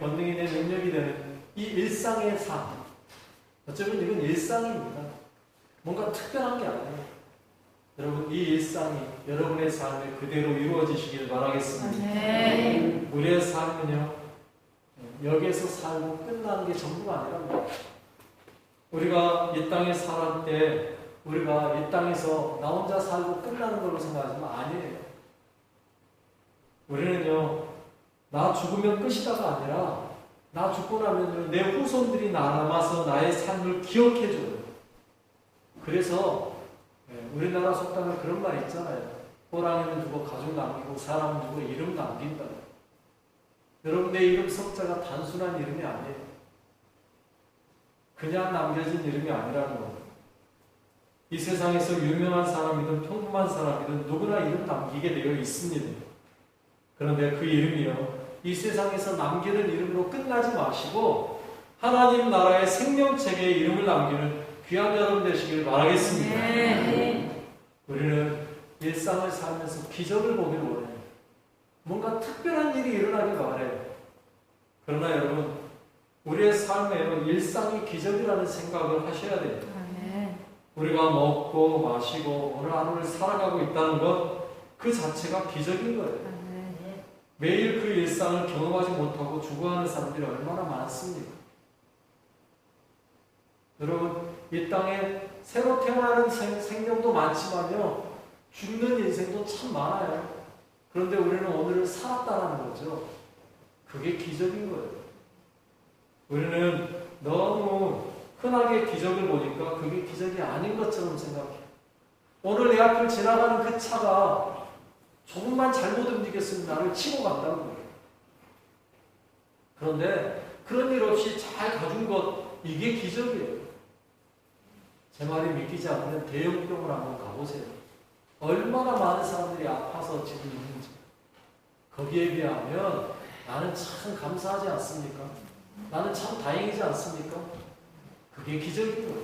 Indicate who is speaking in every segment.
Speaker 1: 권능이 내 능력이 되는 이 일상의 삶. 어쩌면 이건 일상입니다. 뭔가 특별한 게 아니에요. 여러분, 이 일상이 여러분의 삶에 그대로 이루어지시길 바라겠습니다.
Speaker 2: 네.
Speaker 1: 우리의 삶은요, 여기에서 살고 끝나는 게 전부가 아니랍니다. 우리가 이 땅에 살았을 때 우리가 이 땅에서 나 혼자 살고 끝나는 걸로 생각하지만 아니에요. 우리는요, 나 죽으면 끝이다가 아니라 나 죽고 나면 내 후손들이 남아서 나의 삶을 기억해줘요. 그래서 우리나라 속담에 그런 말이 있잖아요. 호랑이는 두고 가족 남기고 사람은 두고 이름 남긴다. 여러분, 내 이름 석자가 단순한 이름이 아니에요. 그냥 남겨진 이름이 아니라는 겁니다. 이 세상에서 유명한 사람이든 평범한 사람이든 누구나 이름 남기게 되어 있습니다. 그런데 그 이름이요, 이 세상에서 남기는 이름으로 끝나지 마시고 하나님 나라의 생명책에 이름을 남기는 귀한 여러분 되시길 바라겠습니다.
Speaker 2: 네.
Speaker 1: 우리는 일상을 살면서 기적을 보기를 원해요. 뭔가 특별한 일이 일어나길 바라요. 그러나 여러분, 우리의 삶에 일상이 기적이라는 생각을 하셔야 돼요. 우리가 먹고 마시고 오늘 하루를 살아가고 있다는 것, 그 자체가 기적인 거예요. 매일 그 일상을 경험하지 못하고 죽어가는 사람들이 얼마나 많습니까? 여러분, 이 땅에 새로 태어나는 생명도 많지만요, 죽는 인생도 참 많아요. 그런데 우리는 오늘을 살았다는 거죠. 그게 기적인 거예요. 우리는 너무 흔하게 기적을 보니까 그게 기적이 아닌 것처럼 생각해요. 오늘 내 앞을 지나가는 그 차가 조금만 잘못 움직였으면 나를 치고 간다는 거예요. 그런데 그런 일 없이 잘 가준 것, 이게 기적이에요. 제 말이 믿기지 않으면 대형병을 한번 가보세요. 얼마나 많은 사람들이 아파서 지금 있는지. 거기에 비하면 나는 참 감사하지 않습니까? 나는 참 다행이지 않습니까? 그게 기적인 거예요.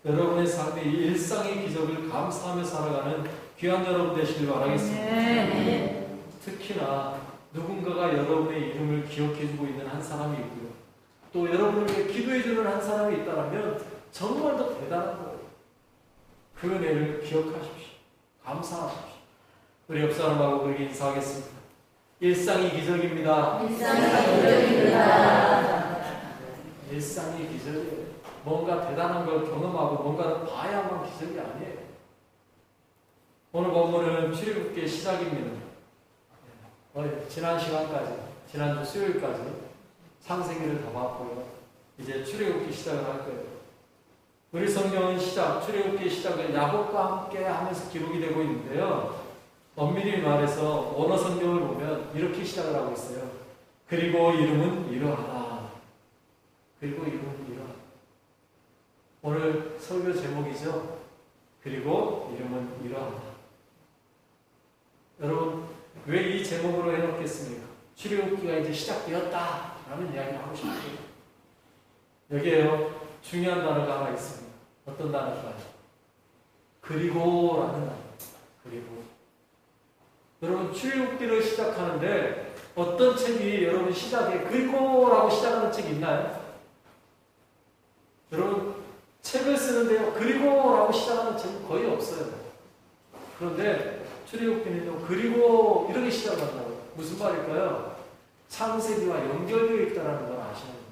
Speaker 1: 여러분의 삶의 이 일상의 기적을 감사하며 살아가는 귀한 여러분 되시길 바라겠습니다.
Speaker 2: 네.
Speaker 1: 특히나 누군가가 여러분의 이름을 기억해주고 있는 한 사람이 있고요. 또 여러분을 위해 기도해주는 한 사람이 있다면 정말 더 대단한 거예요. 그 은혜를 기억하십시오. 감사하십시오. 우리 옆 사람하고 그렇게 인사하겠습니다. 일상이 기적입니다.
Speaker 2: 일상이 기적입니다.
Speaker 1: 일상이 기적이에요. 뭔가 대단한 걸 경험하고 뭔가를 봐야만 기적이 아니에요. 오늘 본문은 출애굽기의 시작입니다. 지난 시간까지, 지난주 수요일까지 창세기를 다 봤고요. 이제 출애굽기 시작을 할 거예요. 우리 성경은 출애굽기 시작을 야곱과 함께 하면서 기록이 되고 있는데요. 엄밀히 말해서 원어 성경을 보면 이렇게 시작을 하고 있어요. 그리고 이름은 이러하다. 그리고 이름은 이러하다. 오늘 설교 제목이죠. 그리고 이름은 이러하다. 여러분, 왜 이 제목으로 해놓겠습니까? 출애굽기가 이제 시작되었다 라는 이야기를 하고 싶어요. 여기에요, 중요한 단어가 하나 있습니다. 어떤 단어일까요? 그리고 라는 단어. 그리고. 여러분, 출애굽기를 시작하는데 어떤 책이 여러분 시작에 그리고 라고 시작하는 책이 있나요? 여러분, 책을 쓰는데요, 그리고 라고 시작하는 책은 거의 없어요. 그런데 출애굽기는요, 그리고 이렇게 시작한다고요. 무슨 말일까요? 창세기와 연결되어 있다는 걸 아셔야 됩니다.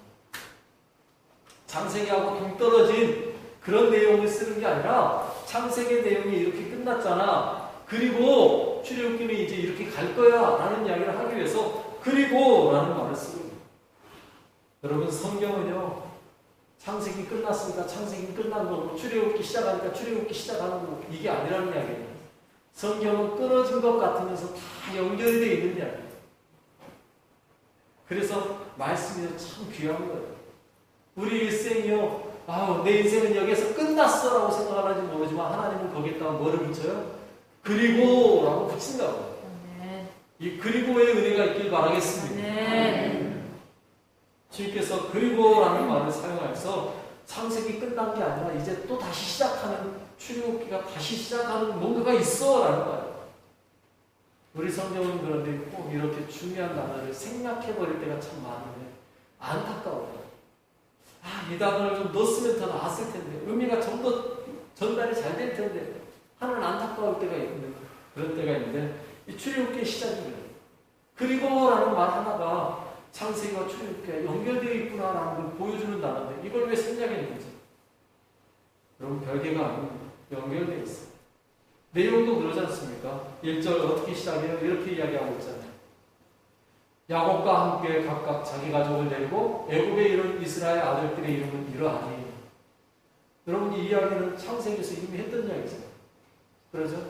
Speaker 1: 창세기하고 동떨어진 그런 내용을 쓰는 게 아니라 창세기 내용이 이렇게 끝났잖아. 그리고 출애굽기는 이제 이렇게 갈 거야 라는 이야기를 하기 위해서 그리고 라는 말을 쓰고 있습니다. 여러분, 성경은요, 창세기 끝났으니까 창세기 끝난 거고 출애굽기 시작하니까 출애굽기 시작하는 거고 이게 아니라는 이야기예요. 성경은 끊어진 것 같으면서 다 연결되어 있는 이야기예요. 그래서 말씀이 참 귀한 거예요. 우리 일생이요, 내 인생은 여기에서 끝났어 라고 생각하는지 모르지만 하나님은 거기에다가 뭐를 붙여요? 그리고 라고 붙인다고. 이 그리고의 은혜가 있길 바라겠습니다. 주님께서 그리고 라는 말을 사용해서 창세기 끝난 게 아니라 이제 또 다시 시작하는, 출애굽기가 다시 시작하는 뭔가가 있어 라는 거예요. 우리 성경은 그런데 꼭 이렇게 중요한 단어를 생략해버릴 때가 참 많은데 안타까워요. 이 단어를 좀 넣었으면 더 나았을 텐데, 의미가 좀 더 전달이 잘 될 텐데 하는 안타까울 때가 있는데, 그런 때가 있는데, 이 출애굽기의 시작이에요. 그리고라는 말 하나가 창세기와 출애굽기가 연결되어 있구나라는 걸 보여주는 단어인데 이걸 왜 생략했는지. 여러분, 별개가 아닙니다. 연결되어 있어요. 내용도 그러지 않습니까? 1절 어떻게 시작해요? 이렇게 이야기하고 있잖아요. 야곱과 함께 각각 자기 가족을 데리고 애굽에 이른 이스라엘 아들들의 이름은 이러하니. 여러분, 이 이야기는 창세기에서 이미 했던 이야기잖아요. 그러죠?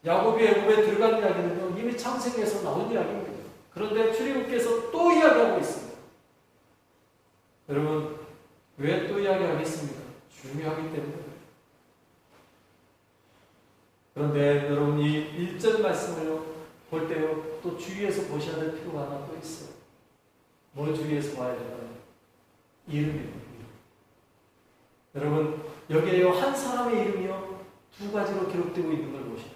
Speaker 1: 야곱이 애굽에 들어간 이야기는요, 이미 창세기에서 나온 이야기입니다. 그런데 출애굽기에서 또 이야기하고 있습니다. 여러분, 왜 또 이야기하겠습니까? 중요하기 때문에. 그런데 여러분, 이 1절 말씀을 볼 때요, 또 주위에서 보셔야 될 필요가 하나 또 있어요. 뭘 주위에서 봐야 될까요? 이름입니다. 여러분, 여기에요, 한 사람의 이름이요, 두 가지로 기록되고 있는 걸 보십시오.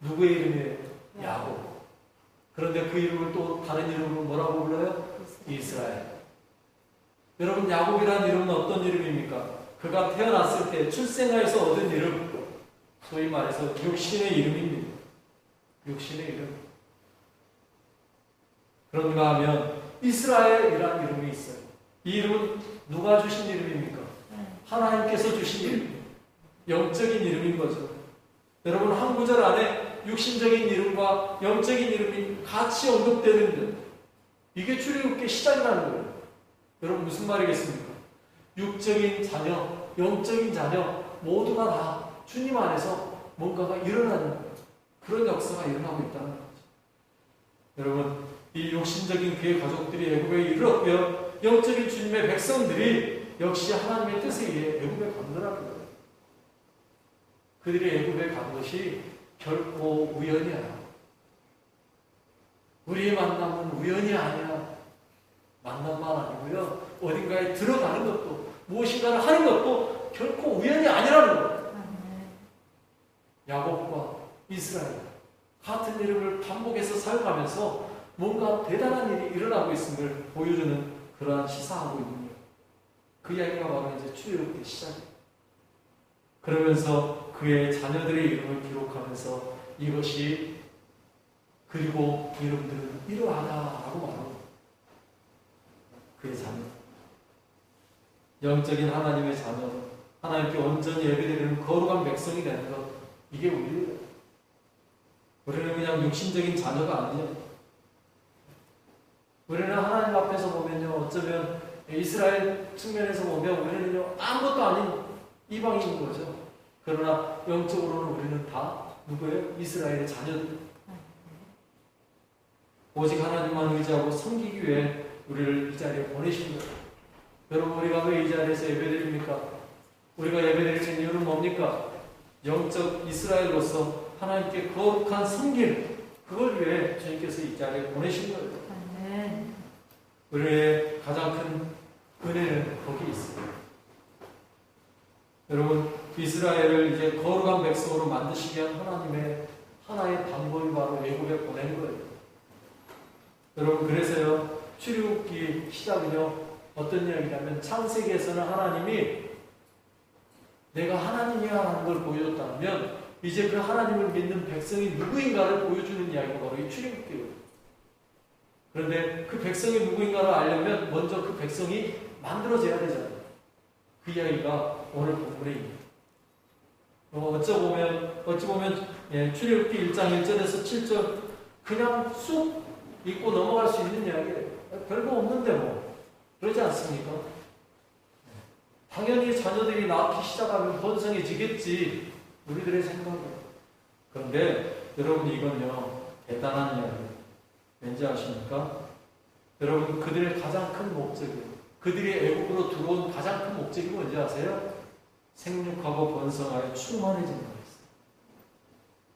Speaker 1: 누구의 이름이에요? 야곱. 그런데 그 이름을 또 다른 이름으로 뭐라고 불러요? 이스라엘. 여러분, 야곱이라는 이름은 어떤 이름입니까? 그가 태어났을 때 출생하여서 얻은 이름, 소위 말해서 육신의 이름입니다. 육신의 이름. 그런가 하면 이스라엘이라는 이름이 있어요. 이 이름은 누가 주신 이름입니까? 하나님께서 주신 이름. 영적인 이름인 거죠. 여러분, 한 구절 안에 육신적인 이름과 영적인 이름이 같이 언급되는 것, 이게 출애굽기의 시작이라는 거예요. 여러분, 무슨 말이겠습니까? 육적인 자녀, 영적인 자녀 모두가 다 주님 안에서 뭔가가 일어나는 그런 역사가 일어나고 있다는 거죠. 여러분, 이 육신적인 그의 가족들이 애굽에 이르렀고요, 영적인 주님의 백성들이 역시 하나님의 뜻에 의해 애굽에 간다는 거예요. 그들이 애굽에 간 것이 결코 우연이 아니야. 우리의 만남은 우연이 아니야. 만남만 아니고요, 어딘가에 들어가는 것도, 무엇인가를 하는 것도 결코 우연이 아니라는 거예요. 야곱과 이스라엘 같은 이름을 반복해서 사용하면서 뭔가 대단한 일이 일어나고 있음을 보여주는 그러한 시사하고 있는 거예요. 그 이야기가 바로 이제 출애굽기의 시작이에요. 그러면서 그의 자녀들의 이름을 기록하면서 이것이, 그리고 이름들은 이러하다라고 말합니다. 그의 자녀, 영적인 하나님의 자녀, 하나님께 온전히 예배드리는 거룩한 백성이 되는 것, 이게 우리예요. 우리는 그냥 육신적인 자녀가 아니에요. 우리는 하나님 앞에서 보면요, 어쩌면 이스라엘 측면에서 보면 우리는요, 아무것도 아닌 이방인인 거죠. 그러나 영적으로는 우리는 다 누구예요? 이스라엘의 자녀들. 오직 하나님만 의지하고 섬기기 위해 우리를 이 자리에 보내신 거예요. 여러분, 우리가 왜 이 자리에서 예배드립니까? 우리가 예배드리는 이유는 뭡니까? 영적 이스라엘로서 하나님께 거룩한 섬김, 그걸 위해 주님께서 이 자리에 보내신 거예요. 우리의 가장 큰 은혜는 거기 있어요. 여러분, 이스라엘을 이제 거룩한 백성으로 만드시기 위한 하나님의 하나의 방법이 바로 애굽에 보낸 거예요. 여러분, 그래서요, 출애굽기 시작은요, 어떤 이야기냐면 창세기에서는 하나님이 내가 하나님이라는 걸 보여줬다면 이제 그 하나님을 믿는 백성이 누구인가를 보여주는 이야기가 바로 이 출애굽기예요. 그런데 그 백성이 누구인가를 알려면 먼저 그 백성이 만들어져야 되잖아요. 그 이야기가 오늘 본문에 있습니다. 어찌 보면 출애굽기 1장 1절에서 7절 그냥 쑥 읽고 넘어갈 수 있는 이야기예요. 별거 없는데 뭐 그러지 않습니까? 당연히 자녀들이 낳기 시작하면 번성해지겠지, 우리들의 생각은. 그런데 여러분, 이건요 대단한 이야기예요. 왠지 아십니까? 여러분, 그들의 가장 큰 목적이에요. 그들이 애국으로 들어온 가장 큰 목적이 뭔지 아세요? 생육하고 번성하여 충만해지는 거였어요.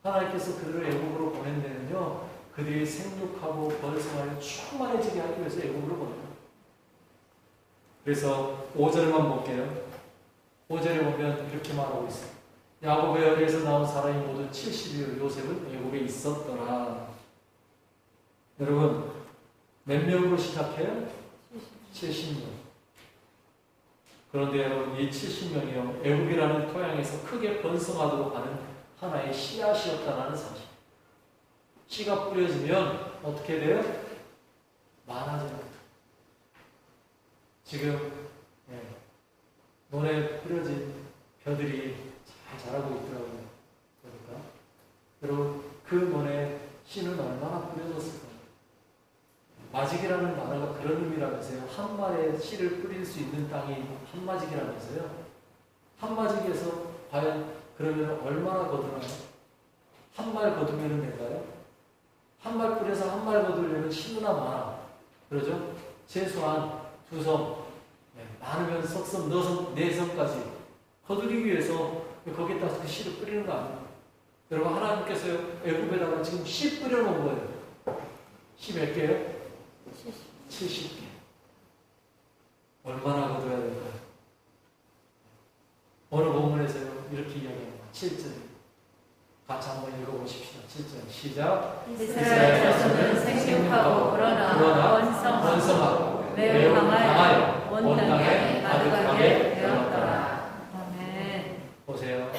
Speaker 1: 하나님께서 그들을 애국으로 보낸 데는요, 그들이 생육하고 번성하여 충만해지게 하기 위해서 애국으로 보내요. 그래서 5절만 볼게요. 5절에 보면 이렇게 말하고 있어요. 야곱의 어리에서 나온 사람이 모두 70이요 요셉은 애굽에 있었더라. 여러분 몇 명으로 시작해요? 70명. 그런데 여러분 이 70명이요 애굽이라는 토양에서 크게 번성하도록 하는 하나의 씨앗이었다는 사실. 씨가 뿌려지면 어떻게 돼요? 많아져요. 지금 논에 뿌려진 벼들이 잘 자라고 있더라고요. 그러니까 여러분 그 논에 씨는 얼마나 뿌려졌을까요? 마직이라는 단어가 그런 의미라면서요. 한 말에 씨를 뿌릴 수 있는 땅이 한마직이라면서요. 한마직에서 과연 그러면 얼마나 거두나요? 한 말 거두면 될까요? 한 말 뿌려서 한 말 거두려면 씨누나 많아. 그러죠? 최소한 2섬, 많으면 석섬, 4섬까지 거두기 위해서 거기에다 그 씨를 뿌리는 거 아니에요? 여러분 하나님께서 애굽에다가 지금 씨 뿌려놓은 거예요. 씨 몇 개요? 70개. 얼마나 거둬야 될까요? 어느 본문에서요 이렇게 이야기합니다. 7절 같이 한번 읽어보십시다. 7절 시작.
Speaker 2: 이스라엘 자손은 생육하고 그러나 번성하고 매우 강하여 온 땅에 가득하게 되었더라. 아멘.
Speaker 1: 보세요.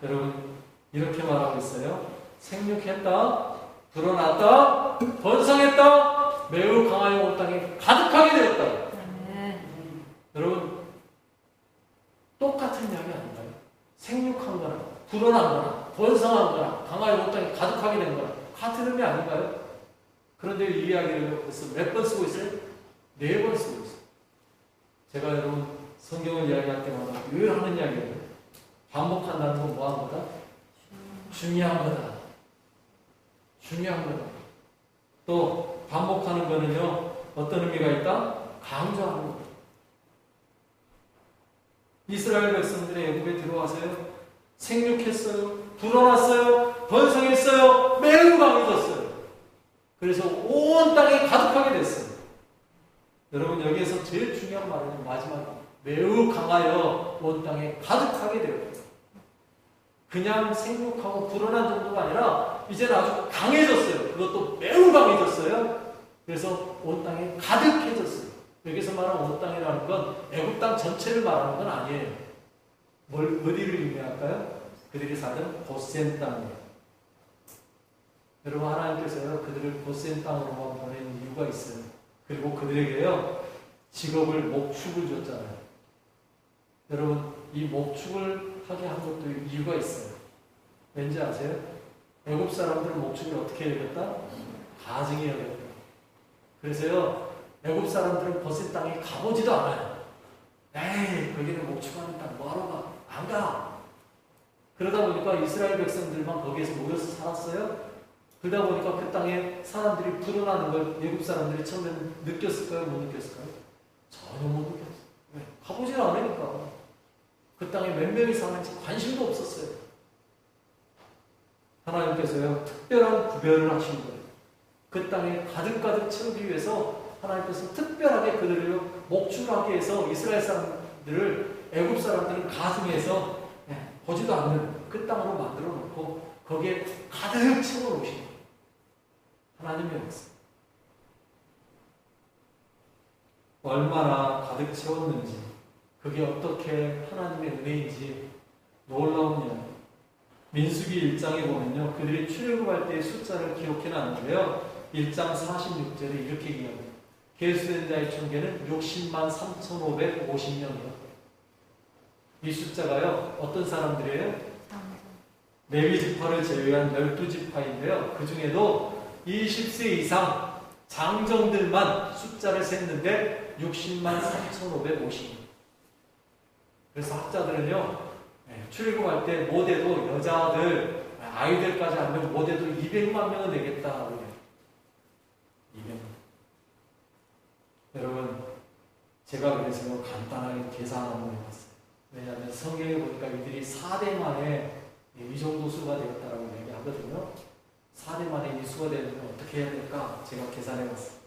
Speaker 1: 여러분 이렇게 말하고 있어요. 생육했다, 불어났다, 번성했다, 매우 강하여 온 땅에 가득하게 되었다.
Speaker 2: 아멘.
Speaker 1: 여러분 똑같은 이야기 아닌가요? 생육한 거나 불어난 거나 번성한 거나 강하여 온 땅에 가득하게 된 거나 같은 의미 아닌가요? 그런데 이 이야기를 벌써 몇 번 쓰고 있어요? 4번 쓰고 있어요. 제가 여러분 성경을 이야기할 때마다 늘 하는 이야기예요. 반복한다는 건 뭐한 거다? 중요한 거다. 중요한 거다. 또 반복하는 거는요 어떤 의미가 있다? 강조하는 거다. 이스라엘 백성들의 애굽에 들어와서요 생육했어요, 불어났어요, 번성했어요, 매우 강해졌어요. 그래서 온 땅에 가득하게 됐어요. 여러분 여기에서 제일 중요한 말은 마지막에 매우 강하여 온 땅에 가득하게 되었다. 그냥 생육하고 불어난 정도가 아니라 이제는 아주 강해졌어요. 그것도 매우 강해졌어요. 그래서 온 땅에 가득해졌어요. 여기서 말하는 온 땅이라는 건 애굽 땅 전체를 말하는 건 아니에요. 어디를 의미할까요? 그들이 사는 고센 땅이에요. 여러분 하나님께서요 그들을 고센 땅으로만 보내는 이유가 있어요. 그리고 그들에게요 직업을 목축을 줬잖아요. 여러분 이 목축을 하게 한 것도 이유가 있어요. 왠지 아세요? 애굽 사람들은 목축을 어떻게 여겼다? 가증히 여겼다. 그래서요 애굽 사람들은 고센 땅에 가보지도 않아요. 에이 거기는 목축하는 땅 뭐하러 가? 안 가. 그러다 보니까 이스라엘 백성들만 거기에서 모여서 살았어요. 그러다 보니까 그 땅에 사람들이 불어나는 걸 애굽 사람들이 처음에는 느꼈을까요? 못 느꼈을까요? 전혀 못 느꼈어요. 왜? 가보질 않으니까. 그 땅에 몇 명이 사는지 관심도 없었어요. 하나님께서요 특별한 구별을 하신 거예요. 그 땅에 가득가득 채우기 위해서 하나님께서 특별하게 그들을 목축하기 위해서 이스라엘 사람들을 애굽 사람들은 가슴에서 보지도 않는 그 땅으로 만들어 놓고 거기에 가득 채워 놓으신 거예요. 하나님의 역사. 얼마나 가득 채웠는지 그게 어떻게 하나님의 은혜인지 놀라운 이야기. 민수기 1장에 보면요 그들이 출애굽할 때의 숫자를 기록해 놨는데요 1장 46절에 이렇게 이야기합니다. 계수된 자의 총계는 60만 3,550명이요. 이 숫자가요 어떤 사람들이에요? 레위 지파를 제외한 12지파인데요 그 중에도 20세 이상 장정들만 숫자를 셌는데 60만 3,550명. 그래서 학자들은요 출애굽할 때 모대도 여자들 아이들까지 하면 모대도 200만 명은 되겠다. 200만. 여러분 제가 그래서 간단하게 계산 한번 해봤어요. 왜냐하면 성경에 보니까 이들이 4대 만에 이 정도 수가 되었다라고 얘기하거든요. 4대 만에 이 수가 되면 어떻게 해야 될까? 제가 계산해봤어요.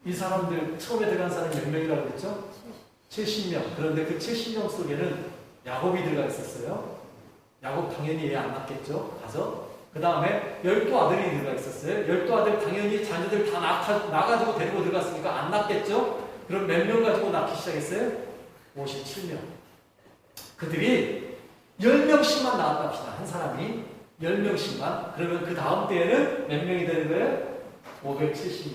Speaker 1: 이 사람들 처음에 들어간 사람이 몇 명이라고 했죠? 70명. 그런데 그 70명 속에는 야곱이 들어가 있었어요. 야곱 당연히 얘 안 낳겠죠. 가서. 그 다음에 12아들이 들어가 있었어요. 12아들 당연히 자녀들 다 나가지고 데리고 들어갔으니까 안 낳겠죠. 그럼 몇 명 가지고 낳기 시작했어요? 57명. 그들이 10명씩만 낳았다 합시다. 한 사람이 10명씩만. 그러면 그 다음 때에는 몇 명이 되는 거예요? 570명.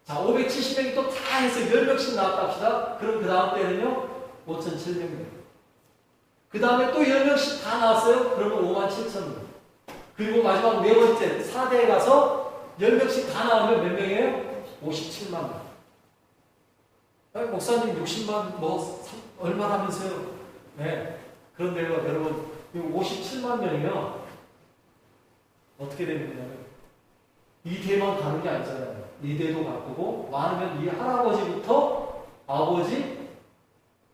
Speaker 1: 자, 570명이 또 다 해서 10명씩 낳았다 합시다. 그럼 그 다음 때에는요? 5,700명. 그 다음에 또 10명씩 다 나왔어요? 그러면 57,000명. 그리고 마지막 네 번째 4대에 가서 10명씩 다 나오면 몇 명이에요? 57만 명. 아니, 목사님 60만 얼마라면서요? 네. 그런데요, 여러분, 57만 명이요. 어떻게 되느냐면 2대만 가는 게 아니잖아요. 2대도 바꾸고 많으면 이 할아버지부터 아버지,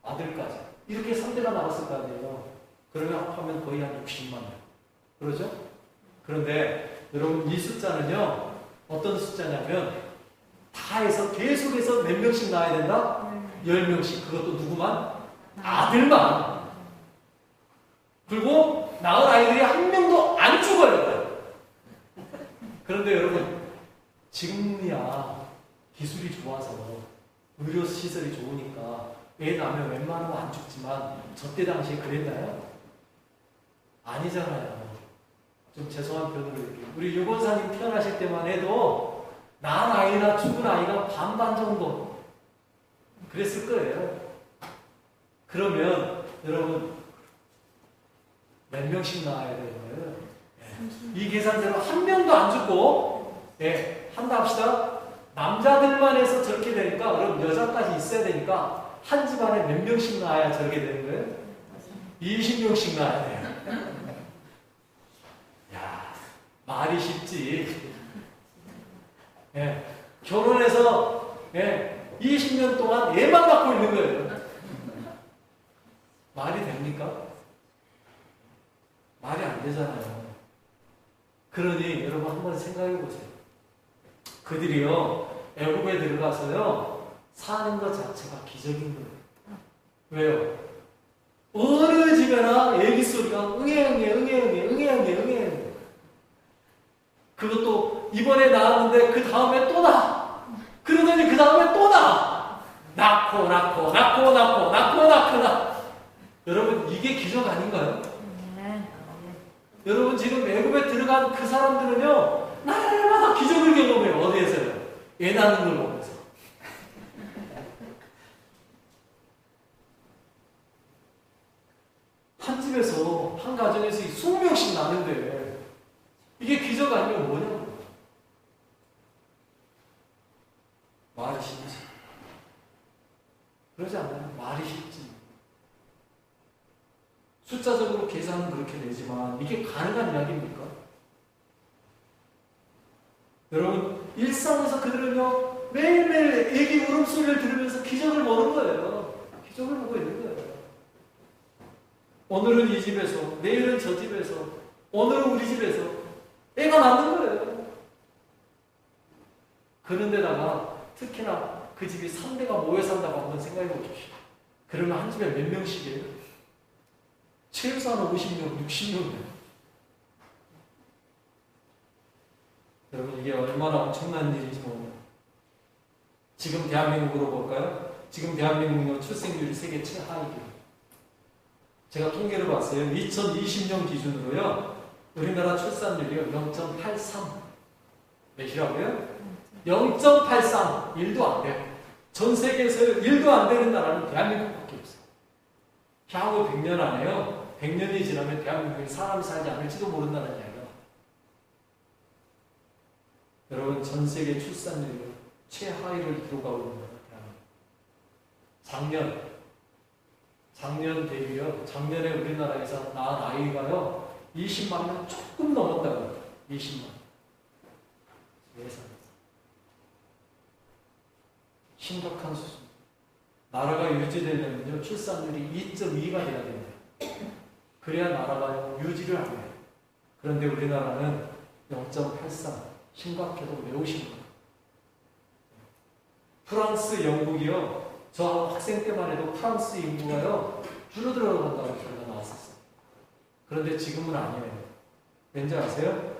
Speaker 1: 아들까지 이렇게 3대가 나왔을 거 아니에요. 그러면 합하면 거의 한 60만 명. 그러죠? 그런데 여러분 이 숫자는요. 어떤 숫자냐면 다 해서 계속해서 몇 명씩 낳아야 된다? 10명씩. 그것도 누구만? 아들만. 그리고 낳은 아이들이 한 명도 안 죽어요. 그런데 여러분 지금이야 기술이 좋아서 의료시설이 좋으니까 애 낳으면 웬만하면 안 죽지만 저때 당시에 그랬나요? 아니잖아요. 좀 죄송한 표현으로 이렇게. 우리 유권사님 태어나실 때만 해도 낳은 아이나 죽은 아이가 반반 정도 그랬을 거예요. 그러면 여러분 몇 명씩 낳아야 되는 거예요? 이 계산대로 한 명도 안 죽고 한다 합시다. 남자들만 해서 저렇게 되니까 그럼 여자까지 있어야 되니까 한 집안에 몇 명씩 낳아야 저렇게 되는 거예요? 20명씩 낳아야 돼요. 야, 말이 쉽지. 결혼해서 20년 동안 애만 갖고 있는 거예요. 말이 됩니까? 말이 안 되잖아요. 그러니 여러분 한번 생각해 보세요. 그들이요 애국에 들어가서요 사는 것 자체가 기적인 거예요. 왜요? 어느 집에나 애기 소리가 응애. 그것도 이번에 낳았는데 그 다음에 또 나. 그러더니 그 다음에 또 나. 낳고. 여러분 이게 기적 아닌가요? 여러분 지금 애굽에 들어간 그 사람들은요 날마다 기적을 경험해요. 어디에서요? 애 낳는 걸 보면서. 한 집에서 한 가정에서 20명씩 나는데 이게 기적 아니면 뭐냐고. 말이 쉽지. 그러지 않나요? 말이 쉽지. 숫자적으로 계산은 그렇게 되지만 이게 가능한 이야기입니까? 여러분 일상에서 그들은요 매일매일 애기 울음소리를 들으면서 기적을 보는 거예요. 기적을 보고 있는 거예요. 오늘은 이 집에서, 내일은 저 집에서, 오늘은 우리 집에서 애가 낳는 거예요. 그런데다가 특히나 그 집이 3대가 모여 산다고 한번 생각해 보십시오. 그러면 한 집에 몇 명씩이에요? 최소한 50명, 60명. 여러분 이게 얼마나 엄청난 일인지 모르요. 지금 대한민국으로 볼까요? 지금 대한민국의 출생률이 세계 최하위입니다. 제가 통계를 봤어요. 2020년 기준으로요. 우리나라 출산율이요. 0.83. 몇이라고요? 0.83. 1도 안 돼요. 전 세계에서 1도 안 되는 나라는 대한민국밖에 없어요. 향후 100년 안에요. 100년이 지나면 대한민국에 사람이 살지 않을지도 모른다는 이야기가. 여러분 전 세계 출산율이 최하위를 기록하고 있는 거예요. 작년 대비요. 작년에 우리나라에서 낳은 아이가요. 20만 명 조금 넘었다고 해요. 20만. 예상. 심각한 수준. 나라가 유지되려면요. 출산율이 2.2가 돼야 됩니다. 그래야 나라가 유지를 합니다. 그런데 우리나라는 0.83. 심각해도 매우 심각해요. 프랑스, 영국이요. 저 학생 때만 해도 프랑스 인구가요 줄어들어 간다고 결과가 나왔었어요. 그런데 지금은 아니에요. 왠지 아세요?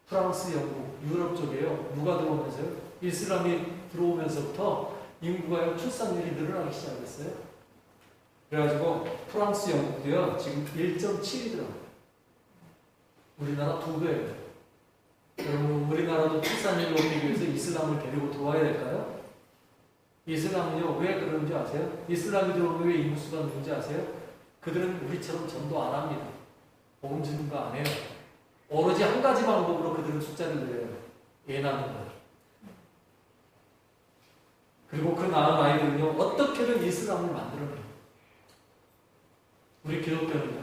Speaker 1: 프랑스, 영국, 유럽 쪽에요 누가 들어오면서요? 이슬람이 들어오면서부터 인구가요 출산율이 늘어나기 시작했어요. 그래가지고 프랑스, 영국도요 지금 1.7이더라고요. 우리나라 2배예요. 여러분 우리나라도 출산율 높이기 위해서 이슬람을 데리고 들어와야 될까요? 이슬람은요 왜 그런지 아세요? 이슬람이 들어오면 왜 인구수가 늘는지 아세요? 그들은 우리처럼 전도 안 합니다. 복음 전도 안 해요. 오로지 한 가지 방법으로 그들은 숫자를 늘려요. 애 낳는 거예요. 그리고 그 낳은 아이들은요 어떻게든 이슬람을 만들어내요. 우리 기독교는요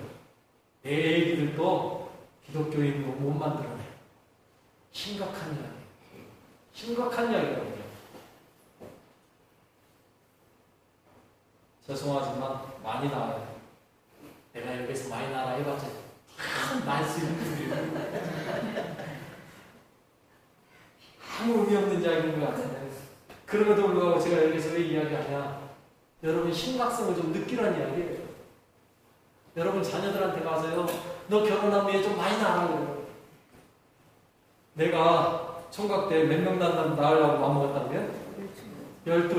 Speaker 1: 애기들도 기독교인으로 못 만들어내요. 심각한 이야기예요. 심각한 이야기라고요. 죄송하지만 많이 나와요. 내가 여기서 많이 나와 해봤자 참 말수 있는 분들이에요. 아무 의미 없는 이야기인 것 같은데 그럼에도 불구하고 제가 여기서 왜 이야기하냐 여러분 심각성을 좀 느끼라는 이야기예요. 여러분 자녀들한테 가서요 너 결혼하면 얘 좀 많이 낳으라고요. 내가 총각 때 몇 명 낳으려고 마음먹었다면 12.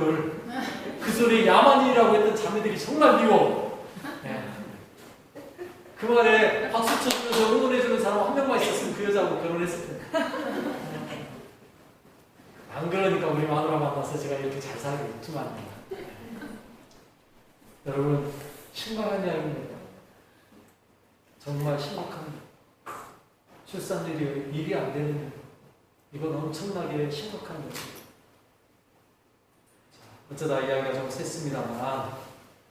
Speaker 1: 그 소리 야만인이라고 했던 자매들이 정말 미워. 네. 그 말에 박수 쳐주면서 응원해주는 사람 한 명만 있었으면 그 여자하고 결혼했을 텐데. 안 그러니까 우리 마누라 만나서 제가 이렇게 잘 살고 있지만 여러분 심각한 이야기입니다. 정말 심각합니다. 출산율이 일이 안 되는 일. 이건 엄청나게 심각한 일입니다. 어쩌다 이야기가 좀 셌습니다만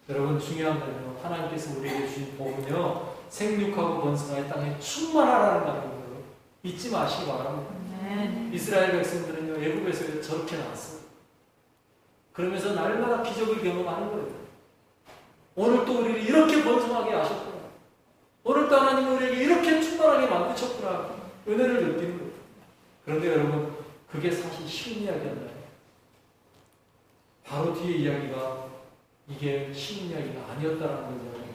Speaker 1: 여러분 중요한 건요 하나님께서 우리에게 주신 복은요 생육하고 번성하여 땅에 충만하라는 말이에요. 잊지 마시기 바랍니다. 이스라엘 백성들은요 애굽에서 저렇게 나왔어요. 그러면서 날마다 기적을 경험하는 거예요. 오늘 또 우리를 이렇게 번성하게 하셨구나. 오늘 또 하나님 우리에게 이렇게 충만하게 만드셨구나. 은혜를 느끼는 거예요. 그런데 여러분 그게 사실 쉬운 이야기였나요? 바로 뒤에 이야기가 이게 쉬운 이야기가 아니었다라는 걸 이야기합니다.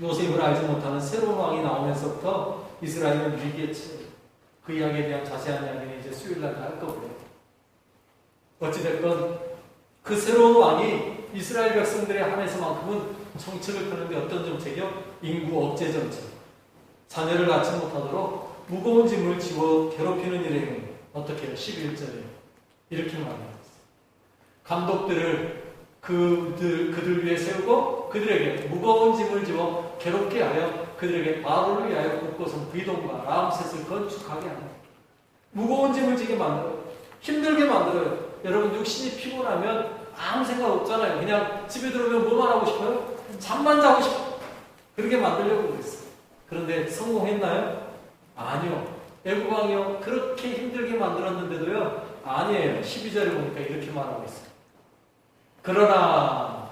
Speaker 1: 요셉을 알지 못하는 새로운 왕이 나오면서부터 이스라엘은 위기에 처해요. 그 이야기에 대한 자세한 이야기는 이제 수요일날 다 할 거고요. 어찌됐건 그 새로운 왕이 이스라엘 백성들에 한해서만큼은 정책을 펴는데 어떤 정책이요? 인구 억제 정책. 자녀를 낳지 못하도록 무거운 짐을 지워 괴롭히는 일에 어떻게 해요? 11절에 이렇게 말합니다. 감독들을 그들 위에 세우고 그들에게 무거운 짐을 지워 괴롭게 하여 그들에게 바로를 위하여 곳곳은 비동과 람셋을 건축하게 합니다. 무거운 짐을 지게 만들어요. 힘들게 만들어요. 여러분 육신이 피곤하면 아무 생각 없잖아요. 그냥 집에 들어오면 뭐만 하고 싶어요? 잠만 자고 싶어요. 그렇게 만들려고 그랬어요. 그런데 성공했나요? 아니요. 애국 왕이요 그렇게 힘들게 만들었는데도요 아니에요. 12절에 보니까 이렇게 말하고 있어요. 그러나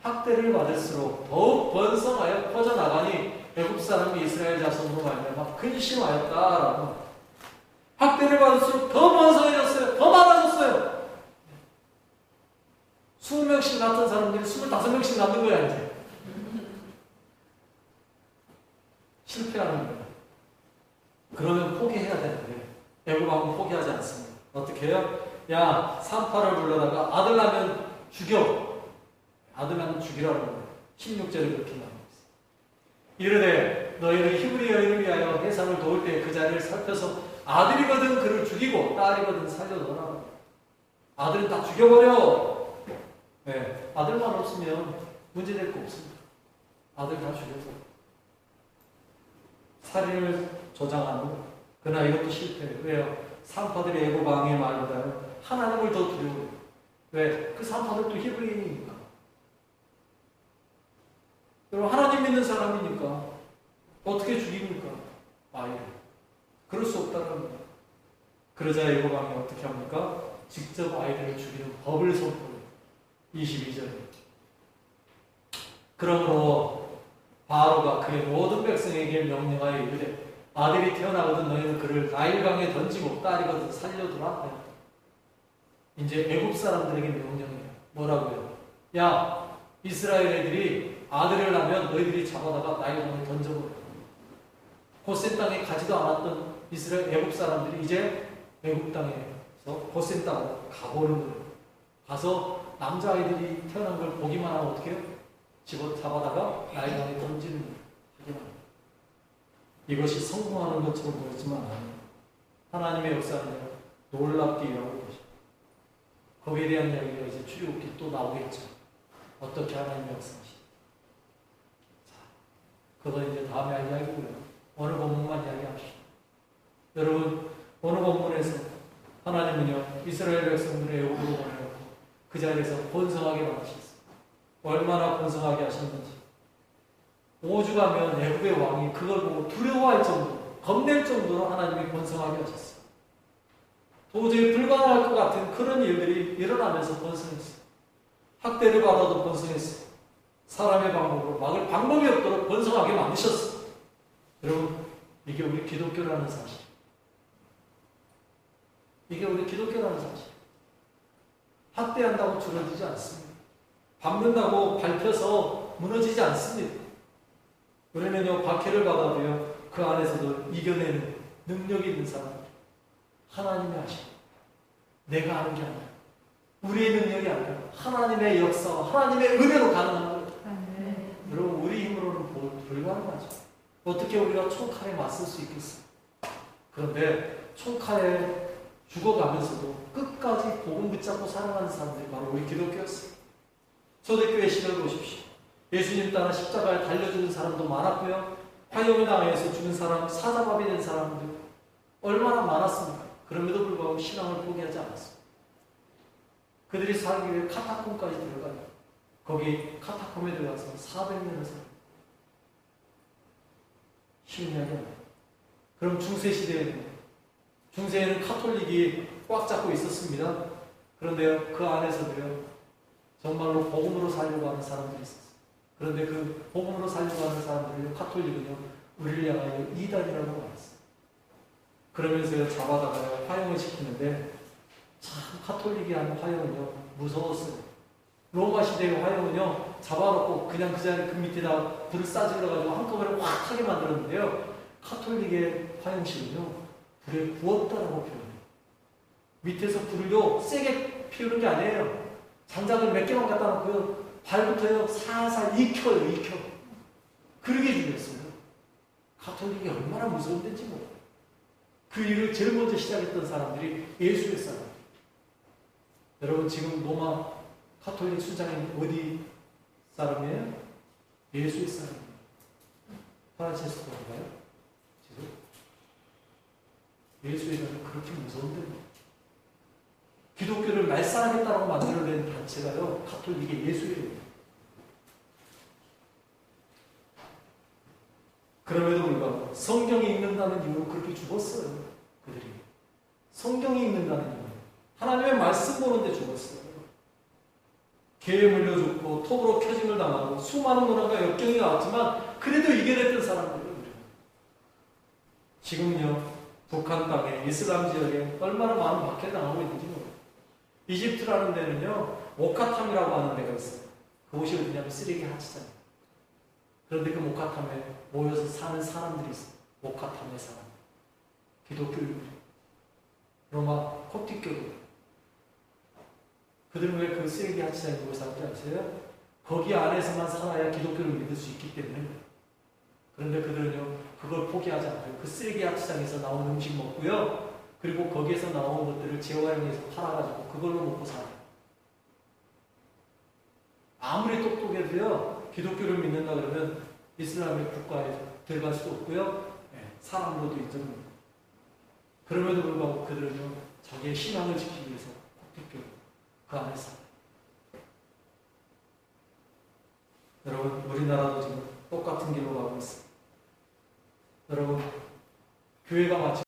Speaker 1: 학대를 받을수록 더욱 번성하여 퍼져나가니 애굽 사람이 이스라엘 자손으로 말미암아 근심하였다라고. 학대를 받을수록 더 번성해졌어요. 더 많아졌어요. 20명씩 낳던 사람들이 25명씩 낳는 거야 이제. 실패하는 거예요. 그러면 포기해야 되는데 애굽 왕은 포기하지 않습니다. 어떻게 해요? 야, 산파를 불러다가 아들 낳으면 죽여. 아들 낳으면 죽이라고 해요. 16절에 그렇게 나옵니다. 이르되 너희는 히브리 여인을 위하여 해산을 도울 때 그 자리를 살펴서 아들이거든 그를 죽이고 딸이거든 살려놓으라. 아들은 다 죽여버려. 네, 아들만 없으면 문제될 거 없습니다. 아들 다 죽여서 살인을 조장한 후 그러나 이것도 실패해요. 왜요? 산파들이 애굽 왕의 말보다요 하나님을 더 두려워해요. 왜? 그 산파들도 히브리인이니까. 여러분 하나님 믿는 사람이니까 어떻게 죽입니까? 아이를. 그럴 수 없다는 겁니다. 그러자 애굽 왕이 어떻게 합니까? 직접 아이들을 죽이는 법을 선포해요. 22절에. 그러므로 바로가 그의 모든 백성에게 명령하여 이르되 아들이 태어나거든 너희는 그를 나일강에 던지고 딸이거든 살려두라. 이제 애굽 사람들에게 명령해요. 뭐라고요? 야, 이스라엘 애들이 아들을 낳으면 너희들이 잡아다가 나일강에 던져버려. 고센 땅에 가지도 않았던 이스라엘 애굽 사람들이 이제 애굽 땅에서 고센 땅으로 가보는 거예요. 가서 남자아이들이 태어난 걸 보기만 하면 어떻게 해요? 집어 잡아다가 나일강에 던지는 거예요. 하기만 해요. 이것이 성공하는 것처럼 보였지만 하나님의 역사는요, 놀랍게 일어나는 것이죠. 거기에 대한 이야기가 이제 출애굽기 또 나오겠죠. 어떻게 하나님의 역사하시죠. 자, 그건 이제 다음에 할 이야기고요. 오늘 본문만 이야기합시다. 여러분, 오늘 본문에서 하나님은요, 이스라엘 백성들의 애굽으로 보내놓고 그 자리에서 번성하게 만드셨어요. 얼마나 번성하게 하셨는지. 5주 가면 애굽의 왕이 그걸 보고 두려워할 정도로, 겁낼 정도로 하나님이 번성하게 하셨어요. 도저히 불가능할 것 같은 그런 일들이 일어나면서 번성했어요. 학대를 받아도 번성했어요. 사람의 방법으로 막을 방법이 없도록 번성하게 만드셨어요. 여러분, 이게 우리 기독교라는 사실. 이게 우리 기독교라는 사실. 학대한다고 줄어들지 않습니다. 밟는다고 밟혀서 무너지지 않습니다. 우리는요, 박해를 받아도요, 그 안에서도 이겨내는 능력이 있는 사람. 하나님이 하시고, 내가 하는 게 아니라, 우리의 능력이 아니라, 하나님의 역사와 하나님의 은혜로 가능한 거예요. 여러분, 우리 힘으로는 불가능하죠. 어떻게 우리가 총칼에 맞설 수 있겠어요? 그런데 총칼에 죽어가면서도 끝까지 복음 붙잡고 살아가는 사람들이 바로 우리 기독교였어요. 초대교회 시대를 보십시오. 예수님 따라 십자가에 달려주는 사람도 많았고요. 화형을 당해서 죽은 사람, 사자밥이 된 사람들 얼마나 많았습니까? 그럼에도 불구하고 신앙을 포기하지 않았습니다. 그들이 살기 위해 카타콤까지 들어가요. 거기 카타콤에 들어가서 400년을 살아요. 쉬운 이야기 아니에요. 그럼 중세에는 카톨릭이 꽉 잡고 있었습니다. 그런데요, 그 안에서도요, 정말로 복음으로 살려고 하는 사람들이 있었어요. 그런데 그 복음으로 살려고 하는 사람들을요, 카톨릭은요, 우리를 향하여 이단이라고 말했어요. 그러면서요, 잡아다가요, 화형을 시키는데, 참, 카톨릭이 하는 화형은요, 무서웠어요. 로마 시대의 화형은요, 잡아놓고 그냥 그 자리 그 밑에다 불을 싸질러가지고 한꺼번에 확 하게 만들었는데요, 카톨릭의 화형식은요, 불에 구웠다라고 표현해요. 밑에서 불을요, 세게 피우는 게 아니에요. 장작을 몇 개만 갖다 놓고요, 발부터요, 살살 익혀요. 그러게 죽였어요. 카톨릭이 얼마나 무서운 데인지 뭐. 그 일을 제일 먼저 시작했던 사람들이 예수의 사람. 여러분, 지금 로마 카톨릭 수장인 어디 사람이에요? 예수의 사람이에요. 프란체스코인가요? 지금? 예수의 사람은 그렇게 무서운 데입니다. 기독교를 말살하겠다고 만들어낸 단체가요, 카톨릭의 예수예요. 그럼에도 불구하고 성경이 읽는다는 이유로 그렇게 죽었어요. 그들이 성경이 읽는다는 이유, 하나님의 말씀 보는데 죽었어요. 개에 물려 죽고 톱으로 표징을 당하고 수많은 문화가 역경이 나왔지만 그래도 이겨냈던 사람들이에요. 지금요, 북한 땅에 이슬람 지역에 얼마나 많은 박해를 당하고 있는지 모르겠어요. 이집트라는 데는요, 모카탐이라고 하는 데가 있어요. 그곳이 어디냐면 쓰레기 하치장이에요. 그런데 그 모카탐에 모여서 사는 사람들이 있어요. 모카탐의 사람. 기독교인들. 로마 콥틱교도. 그들은 왜 그 쓰레기 하치장에 모여 사는지 아세요? 거기 안에서만 살아야 기독교를 믿을 수 있기 때문에. 그런데 그들은요, 그걸 포기하지 않고요. 그 쓰레기 하치장에서 나온 음식 먹고요. 그리고 거기에서 나온 것들을 재활용해서 팔아가지고 그걸로 먹고 살아요. 아무리 똑똑해도요, 기독교를 믿는다 그러면 이슬람의 국가에 들어갈 수도 없고요, 사람으로도 인정합니다. 그럼에도 불구하고 그들은요, 자기의 신앙을 지키기 위해서 콥틱교 그 안에 살아요. 여러분, 우리나라도 지금 똑같은 길로 가고 있습니다. 여러분, 교회가 마치